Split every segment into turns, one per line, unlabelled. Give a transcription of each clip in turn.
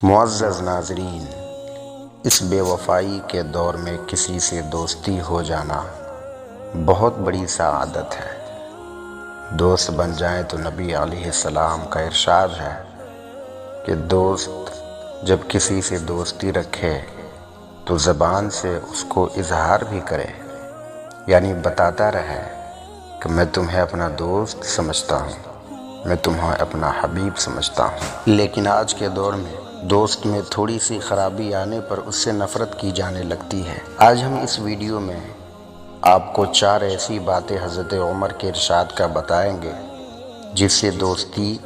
معزز ناظرین، اس بے وفائی کے دور میں کسی سے دوستی ہو جانا بہت بڑی سعادت ہے۔ دوست بن جائیں تو نبی علیہ السلام کا ارشاد ہے کہ دوست جب کسی سے دوستی رکھے تو زبان سے اس کو اظہار بھی کرے، یعنی بتاتا رہے کہ میں تمہیں اپنا دوست سمجھتا ہوں، میں تمہیں اپنا حبیب سمجھتا ہوں۔ لیکن آج کے دور میں دوست میں تھوڑی سی خرابی آنے پر اس سے نفرت کی جانے لگتی ہے۔ آج ہم اس ویڈیو میں آپ کو 4 ایسی باتیں حضرت عمر کے ارشاد کا بتائیں گے جس سے دوستی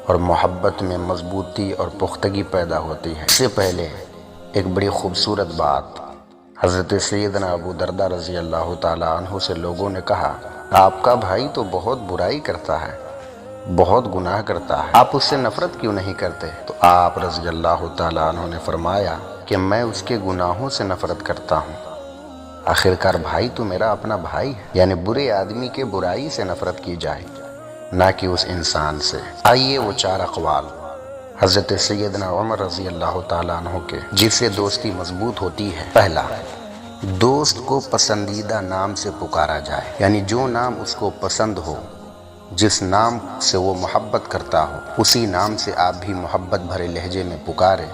اور محبت میں مضبوطی اور پختگی پیدا ہوتی ہے۔ اس سے پہلے ایک بڑی خوبصورت بات، حضرت سیدنا ابو درداء رضی اللہ تعالیٰ عنہ سے لوگوں نے کہا، آپ کا بھائی تو بہت برائی کرتا ہے، بہت گناہ کرتا ہے، آپ اس سے نفرت کیوں نہیں کرتے؟ تو آپ رضی اللہ تعالیٰ عنہ نے فرمایا کہ میں اس کے گناہوں سے نفرت کرتا ہوں، آخرکار بھائی تو میرا اپنا بھائی ہے۔ یعنی برے آدمی کے برائی سے نفرت کی جائے، نہ کہ اس انسان سے۔ آئیے وہ 4 اقوال حضرت سیدنا عمر رضی اللہ تعالیٰ عنہ کے جس سے دوستی مضبوط ہوتی ہے۔ پہلا، دوست کو پسندیدہ نام سے پکارا جائے، یعنی جو نام اس کو پسند ہو، جس نام سے وہ محبت کرتا ہو، اسی نام سے آپ بھی محبت بھرے لہجے میں پکارے،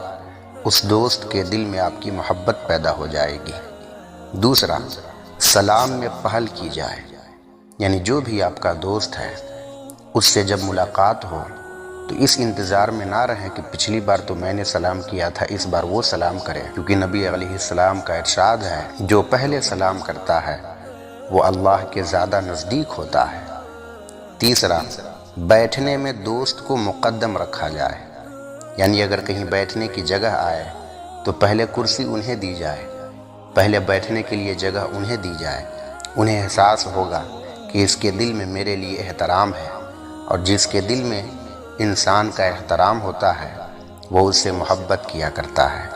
اس دوست کے دل میں آپ کی محبت پیدا ہو جائے گی۔ دوسرا، سلام میں پہل کی جائے، یعنی جو بھی آپ کا دوست ہے اس سے جب ملاقات ہو تو اس انتظار میں نہ رہیں کہ پچھلی بار تو میں نے سلام کیا تھا، اس بار وہ سلام کرے، کیونکہ نبی علیہ السلام کا ارشاد ہے جو پہلے سلام کرتا ہے وہ اللہ کے زیادہ نزدیک ہوتا ہے۔ تیسرا، بیٹھنے میں دوست کو مقدم رکھا جائے، یعنی اگر کہیں بیٹھنے کی جگہ آئے تو پہلے کرسی انہیں دی جائے، پہلے بیٹھنے کے لیے جگہ انہیں دی جائے، انہیں احساس ہوگا کہ اس کے دل میں میرے لیے احترام ہے، اور جس کے دل میں انسان کا احترام ہوتا ہے وہ اس سے محبت کیا کرتا ہے۔